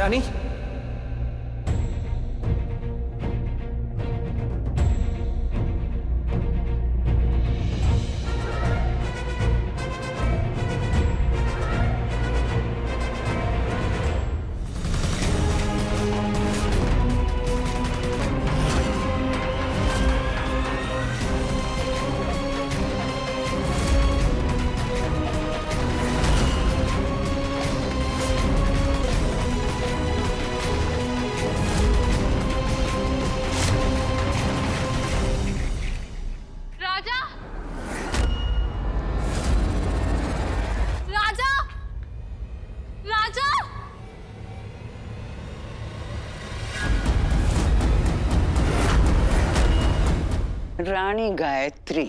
रानी, राजा, राजा, राजा। रानी गायत्री,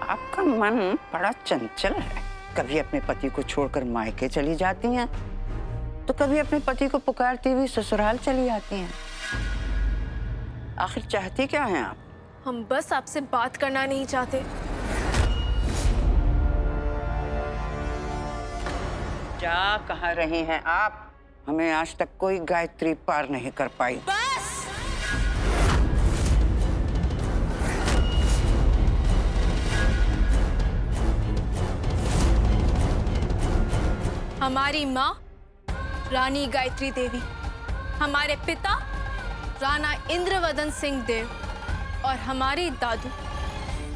आपका मन बड़ा चंचल है। कभी अपने पति को छोड़कर मायके चली जाती हैं, तो कभी अपने पति को पुकारती हुई ससुराल चली आती हैं। आखिर चाहती क्या हैं आप? हम बस आपसे बात करना नहीं चाहते। क्या कह रही हैं आप? हमें आज तक कोई गायत्री पार नहीं कर पाई। बस हमारी माँ रानी गायत्री देवी, हमारे पिता राणा इंद्रवदन सिंह देव और हमारी दादू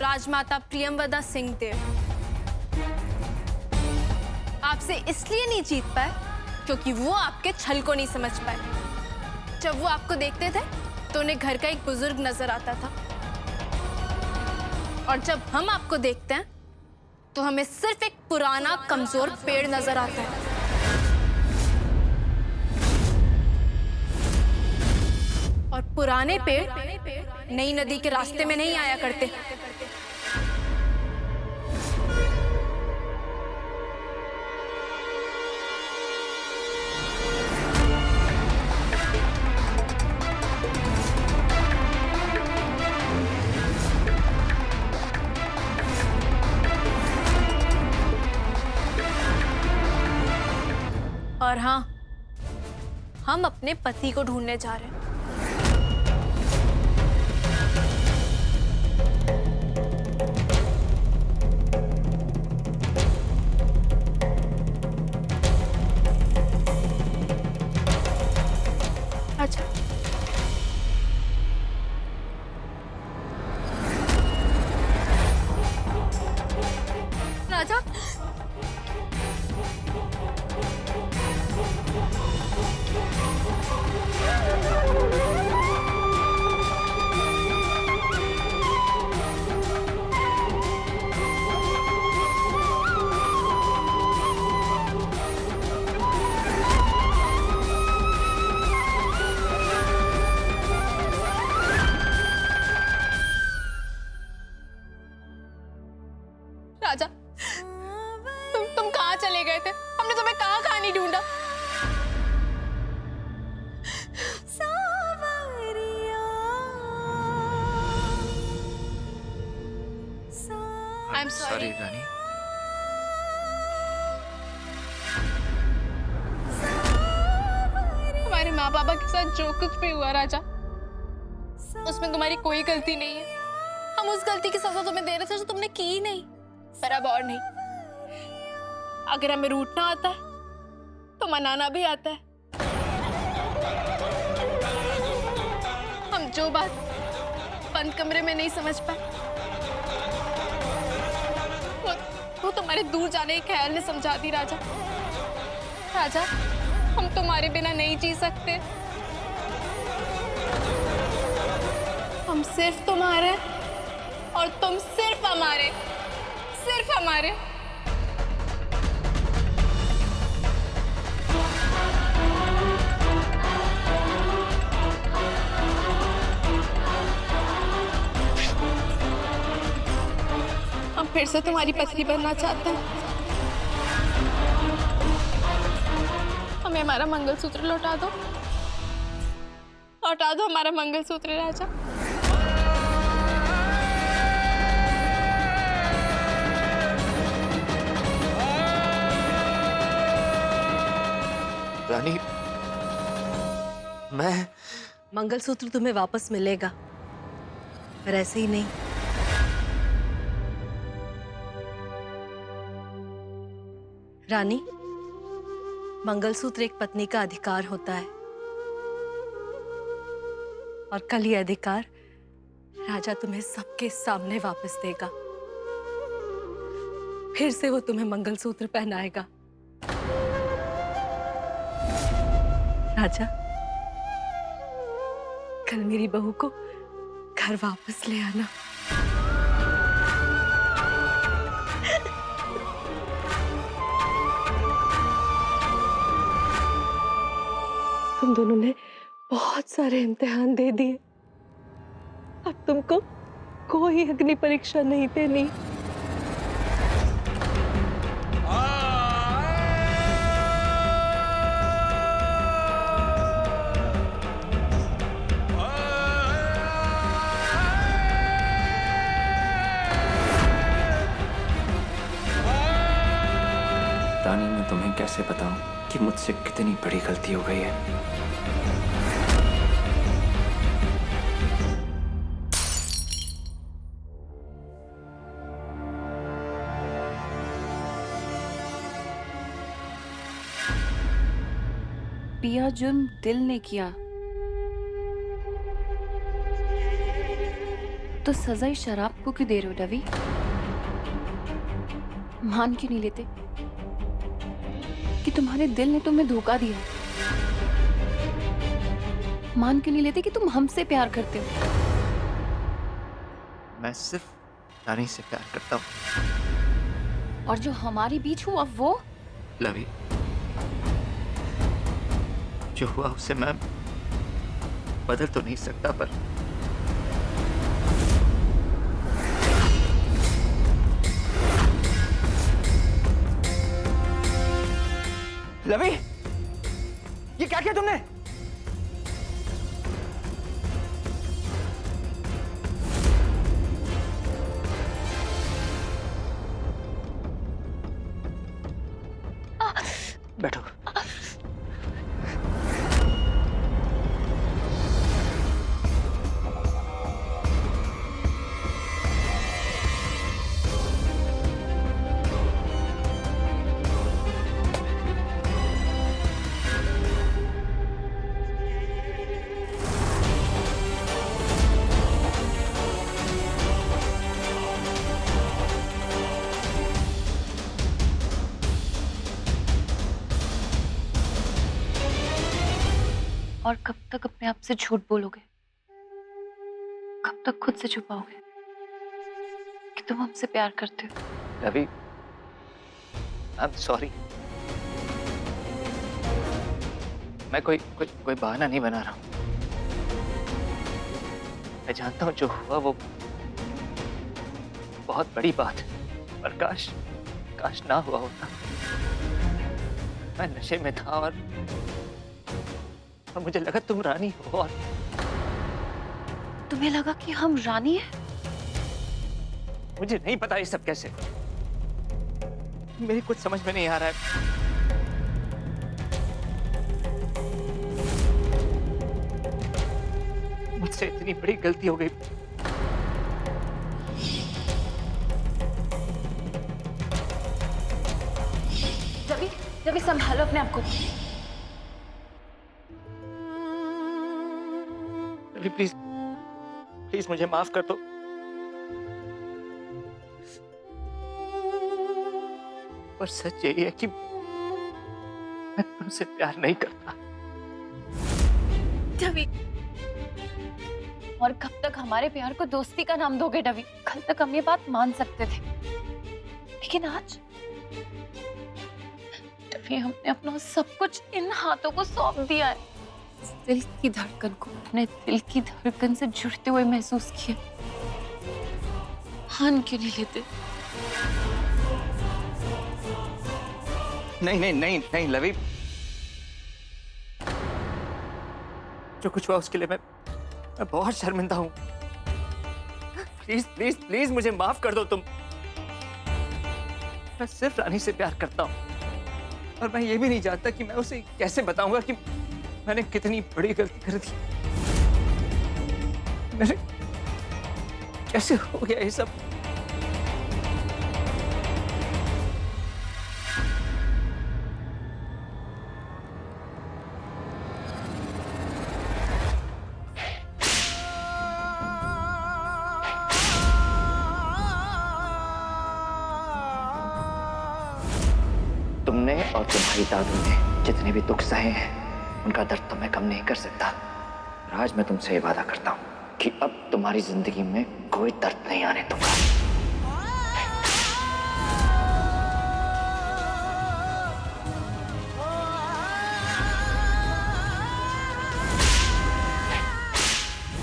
राजमाता प्रियमवदा सिंह देव आपसे इसलिए नहीं जीत पाए क्योंकि वो आपके छल को नहीं समझ पाए। जब वो आपको देखते थे तो उन्हें घर का एक बुजुर्ग नजर आता था, और जब हम आपको देखते हैं तो हमें सिर्फ एक पुराना कमजोर पेड़ नजर आता है। और पुराने पेड़ नई नदी के रास्ते में नहीं आया करते। और हाँ, हम अपने पति को ढूंढने जा रहे हैं। अच्छा, राजा, राजा, तुम कहाँ चले गए थे? हमने तुम्हें कहाँ कहाँ नहीं ढूंढा। I'm sorry, रानी। हमारे माँ बाबा के साथ जो कुछ भी हुआ राजा, उसमें तुम्हारी कोई गलती नहीं है। हम उस गलती की सजा तुम्हें दे रहे थे जो तुमने की ही नहीं, पर अब और नहीं। अगर हमें रूठना आता है तो मनाना भी आता है। हम जो बात बंद कमरे में नहीं समझ पाए वो तुम्हारे दूर जाने के ख्याल ने समझा दी राजा। राजा, हम तुम्हारे बिना नहीं जी सकते। हम सिर्फ तुम्हारे और तुम सिर्फ हमारे, सिर्फ हमारे। हम फिर से तुम्हारी पत्नी बनना चाहते हैं। हमें हमारा मंगलसूत्र लौटा दो, लौटा दो हमारा मंगलसूत्र राजा। रानी, मैं मंगलसूत्र तुम्हें वापस मिलेगा, पर ऐसे ही नहीं। रानी, मंगलसूत्र एक पत्नी का अधिकार होता है और कल ये अधिकार राजा तुम्हें सबके सामने वापस देगा। फिर से वो तुम्हें मंगलसूत्र पहनाएगा। राजा, कल मेरी बहू को घर वापस ले आना। तुम दोनों ने बहुत सारे इम्तिहान दे दिए, अब तुमको कोई अग्नि परीक्षा नहीं देनी। रानी, मैं तुम्हें कैसे बताऊं कि मुझसे कितनी बड़ी गलती हो गई है। पिया जुर्म दिल ने किया तो सजा ही शराब को क्यों दे रहे हो रवि? मान क्यों नहीं लेते कि तुम्हारे दिल ने तुम्हें धोखा दिया? मान क्यों नहीं लेते कि तुम हमसे प्यार करते हो? मैं सिर्फ रानी से प्यार करता हूँ। और जो हमारे बीच हुआ वो लवी, जो हुआ उसे मैं बदल तो नहीं सकता, पर लवी, ये क्या किया तुमने? बैठो। और कब तक अपने आप से झूठ बोलोगे? कब तक खुद से छुपाओगे कि तुम हमसे प्यार करते हो? Ravi, I am sorry. मैं कोई बहाना नहीं बना रहा हूं। मैं जानता हूं जो हुआ वो बहुत बड़ी बात है, पर काश ना हुआ होता। मैं नशे में था और मुझे लगा तुम रानी हो, और तुम्हें लगा कि हम रानी हैं? मुझे नहीं पता ये सब कैसे। मेरी कुछ समझ में नहीं आ रहा है। मुझसे इतनी बड़ी गलती हो गई। रवि, रवि संभालो अपने आप को। रवि, प्लीज मुझे माफ कर दो। पर सच यही है कि मैं तुमसे प्यार नहीं करता। रवि, और कब तक हमारे प्यार को दोस्ती का नाम दोगे रवि? कल तक हम ये बात मान सकते थे, लेकिन आज रवि, हमने अपना सब कुछ इन हाथों को सौंप दिया है। इस दिल की धड़कन को अपने दिल की धड़कन से जुड़ते हुए महसूस किया। मान क्यों नहीं लेते? नहीं लवी, जो कुछ हुआ उसके लिए मैं बहुत शर्मिंदा हूं। प्लीज मुझे माफ कर दो तुम। मैं सिर्फ रानी से प्यार करता हूं, और मैं ये भी नहीं जानता कि मैं उसे कैसे बताऊंगा कि मैंने कितनी बड़ी गलती कर दी। मेरे कैसे हो गया ये सब? तुमने और तुम्हारी दादू ने जितने भी दुख सहे हैं, उनका दर्द तो मैं कम नहीं कर सकता। आज मैं तुमसे ये वादा करता हूँ कि अब तुम्हारी जिंदगी में कोई दर्द नहीं आने दूंगा।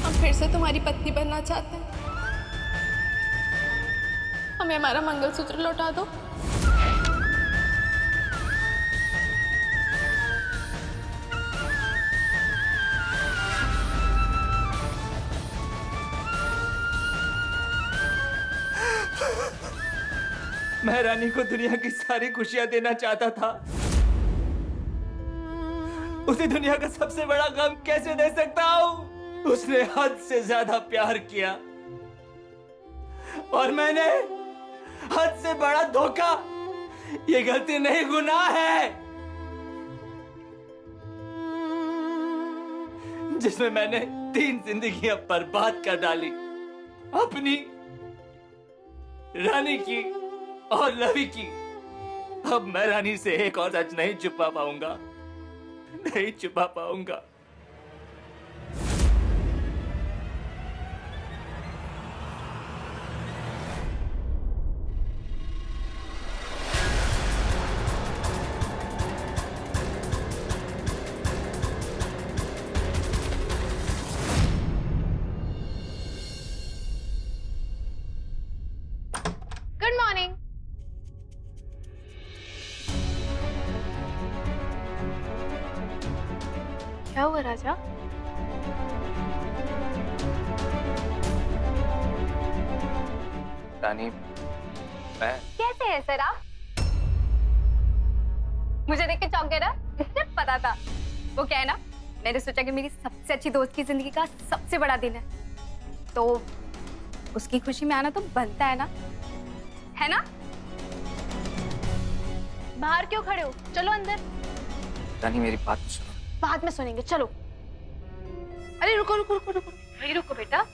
हम फिर से तुम्हारी पत्नी बनना चाहते हैं। हमें हमारा मंगलसूत्र लौटा दो। मैं रानी को दुनिया की सारी खुशियां देना चाहता था, उसे दुनिया का सबसे बड़ा गम कैसे दे सकता हूं? उसने हद से ज्यादा प्यार किया और मैंने हद से बड़ा धोखा। ये गलती नहीं, गुनाह है, जिसमें मैंने 3 जिंदगियां बर्बाद कर डाली, अपनी, रानी की और लवी की। अब मैं रानी से एक और सच नहीं छुपा पाऊंगा, नहीं छुपा पाऊंगा। Good morning. क्या हुआ राजा? रानी, मैं कैसे हैं सर आप? मुझे देख के चौंक गए ना? मुझे पता था। वो क्या है ना, मैंने सोचा कि मेरी सबसे अच्छी दोस्त की जिंदगी का सबसे बड़ा दिन है, तो उसकी खुशी में आना तो बनता है ना? बाहर क्यों खड़े हो? चलो अंदर। रानी मेरी बात सुनो। बाद में सुनेंगे, चलो। अरे रुको रुको रुको रुको, वही रुको बेटा।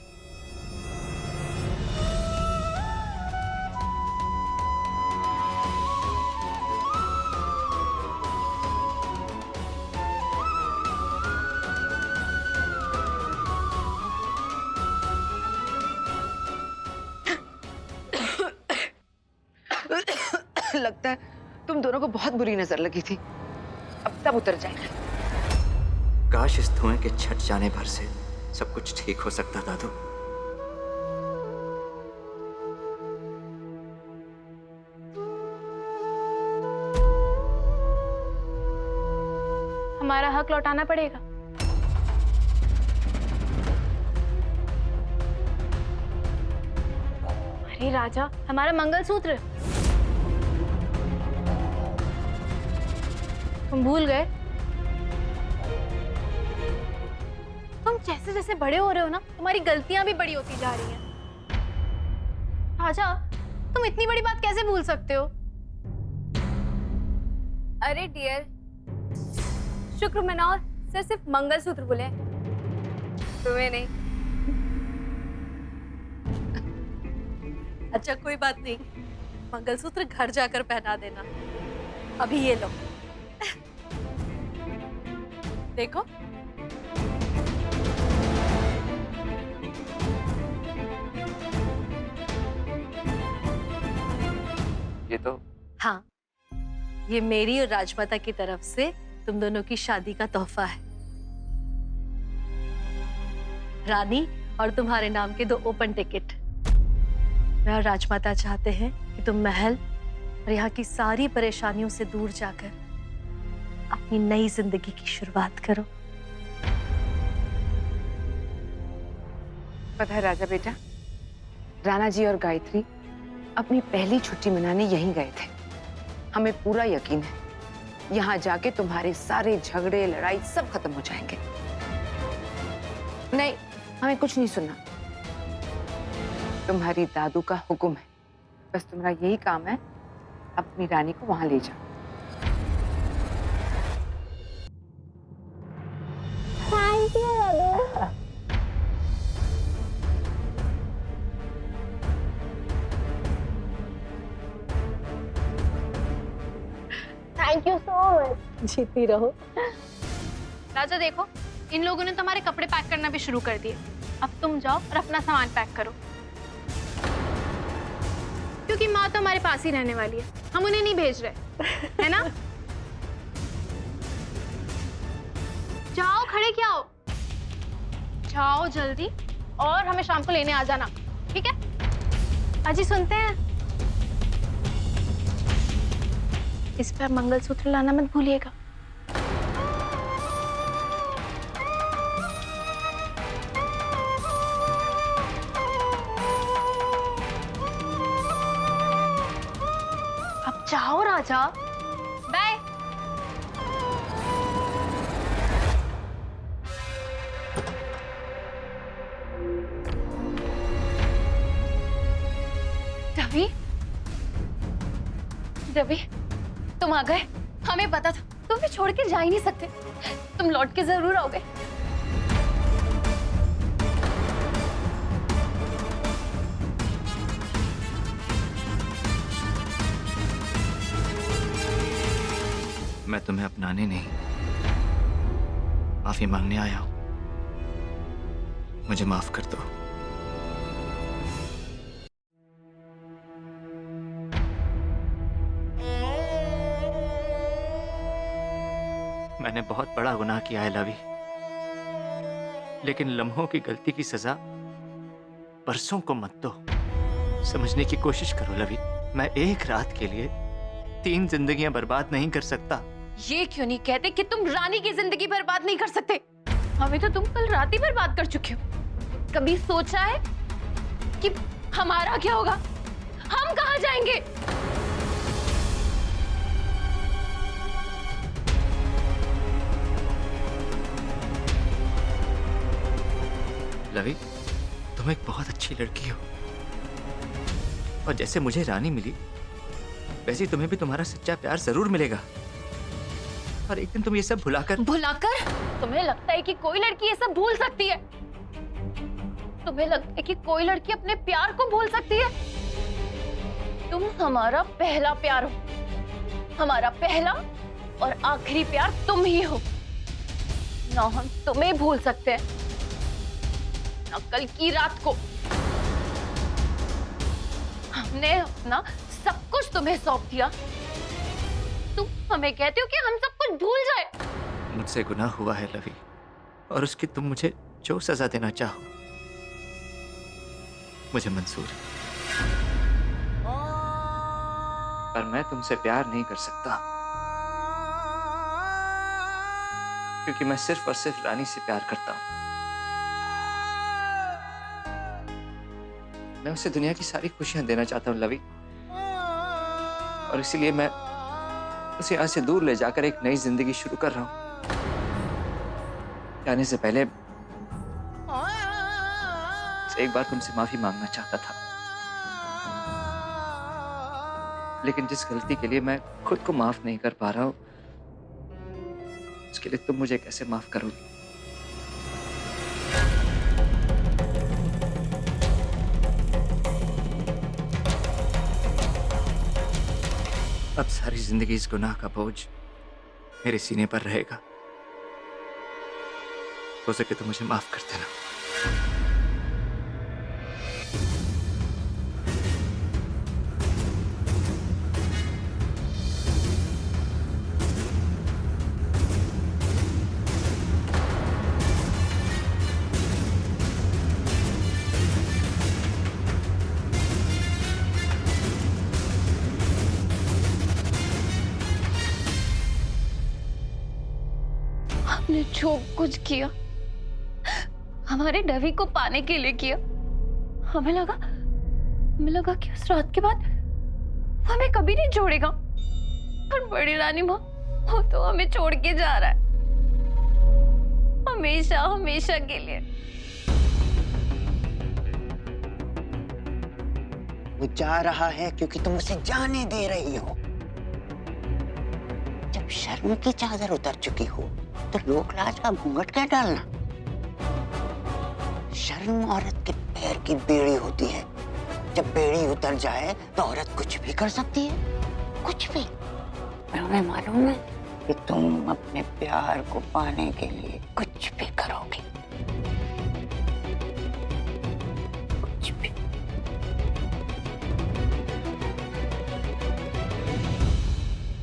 लगता है तुम दोनों को बहुत बुरी नजर लगी थी, अब सब उतर जाएगी। काश इस धुएं के छट जाने भर से सब कुछ ठीक हो सकता दादू। हमारा हक लौटाना पड़ेगा। अरे राजा, हमारा मंगलसूत्र तुम भूल गए? तुम जैसे जैसे बड़े हो रहे हो ना, तुम्हारी गलतियां भी बड़ी होती जा रही हैं। राजा, तुम इतनी बड़ी बात कैसे भूल सकते हो? अरे डियर, शुक्र मनाओ, सर सिर्फ मंगलसूत्र बोले, तुम्हें नहीं। अच्छा कोई बात नहीं, मंगलसूत्र घर जाकर पहना देना। अभी ये लो, देखो। ये तो हाँ, ये मेरी और राजमाता की तरफ से तुम दोनों की शादी का तोहफा है। रानी और तुम्हारे नाम के 2 ओपन टिकट। मैं और राजमाता चाहते हैं कि तुम महल और यहाँ की सारी परेशानियों से दूर जाकर अपनी नई जिंदगी की शुरुआत करो। पता है राजा बेटा, राणा जी और गायत्री अपनी पहली छुट्टी मनाने यहीं गए थे। हमें पूरा यकीन है यहाँ जाके तुम्हारे सारे झगड़े लड़ाई सब खत्म हो जाएंगे। नहीं, हमें कुछ नहीं सुनना। तुम्हारी दादू का हुक्म है, बस तुम्हारा यही काम है, अपनी रानी को वहां ले जाओ। Thank you so much. जीती रहो। राजा देखो, इन लोगों ने तुम्हारे कपड़े पैक करना भी शुरू कर दिए। अब तुम जाओ और अपना सामान पैक करो, क्योंकि माँ तो हमारे पास ही रहने वाली है, हम उन्हें नहीं भेज रहे, है ना? जाओ, खड़े क्या हो? जाओ जल्दी, और हमें शाम को लेने आ जाना, ठीक है? अजी सुनते हैं, इस पर मंगलसूत्र लाना मत भूलिएगा। अब जाओ राजा, बाय। रवि, रवि, तुम आ गए। हमें पता था तुम भी छोड़ के जा ही नहीं सकते, तुम लौट के जरूर आओगे। मैं तुम्हें अपनाने नहीं, माफी मांगने आया हूं। मुझे माफ कर दो। मैंने बहुत बड़ा गुनाह किया है लवी, लेकिन लम्हों की गलती की सजा बरसों को मत दो। समझने की कोशिश करो लवी, मैं एक रात के लिए 3 जिंदगियां बर्बाद नहीं कर सकता। ये क्यों नहीं कहते कि तुम रानी की जिंदगी बर्बाद नहीं कर सकते? हमें तो तुम कल रात ही बर्बाद कर चुके हो। कभी सोचा है कि हमारा क्या होगा? हम कहाँ जाएंगे? लवी, तुम एक बहुत अच्छी लड़की हो, और जैसे मुझे रानी मिली वैसे ही तुम्हें भी तुम्हारा सच्चा प्यार जरूर मिलेगा। और एक दिन तुम ये सब भुलाकर तुम्हें लगता है कि कोई लड़की ये सब भूल सकती है? तुम्हें लगता है कि कोई लड़की अपने प्यार को भूल सकती है? तुम हमारा पहला प्यार हो, हमारा पहला और आखिरी प्यार तुम ही हो। ना हम तुम्हें भूल सकते हैं, ना कल की रात को। हमने अपना सब कुछ तुम्हें सौंप दिया, तुम हमें कहते हो कि हम सब कुछ भूल जाए। मुझसे गुनाह हुआ है लवी, और उसकी तुम मुझे जो सजा देना चाहो मुझे मंजूर है। पर मैं तुमसे प्यार नहीं कर सकता, क्योंकि मैं सिर्फ और सिर्फ रानी से प्यार करता हूं। मैं उसे दुनिया की सारी खुशियां देना चाहता हूं लवी, और इसीलिए मैं उसे यहाँ से दूर ले जाकर एक नई जिंदगी शुरू कर रहा हूं। जाने से पहले एक बार तुमसे माफी मांगना चाहता था, लेकिन जिस गलती के लिए मैं खुद को माफ नहीं कर पा रहा हूं, उसके लिए तुम मुझे कैसे माफ करोगी? अब सारी जिंदगी इस गुनाह का बोझ मेरे सीने पर रहेगा। हो सके तो मुझे माफ कर देना। हमने जो कुछ किया हमारे डवी को पाने के लिए किया। हमें लगा कि उस रात के बाद वो हमें कभी नहीं छोड़ेगा। पर बड़ी रानी माँ वो तो हमें छोड़ के जा रहा है, हमेशा हमेशा के लिए। वो जा रहा है क्योंकि तुम उसे जाने दे रही हो। जब शर्म की चादर उतर चुकी हो तो लोक लाज का घूंघट क्या डालना। शर्म औरत के पैर की बेड़ी होती है। जब बेड़ी उतर जाए तो औरत कुछ भी कर सकती है, कुछ भी। पर उन्हें मालूम है कि तुम अपने प्यार को पाने के लिए कुछ भी करोगे, कुछ भी।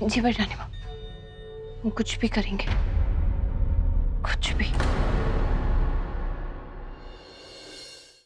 जी बरदानी माँ, हम कुछ भी करेंगे।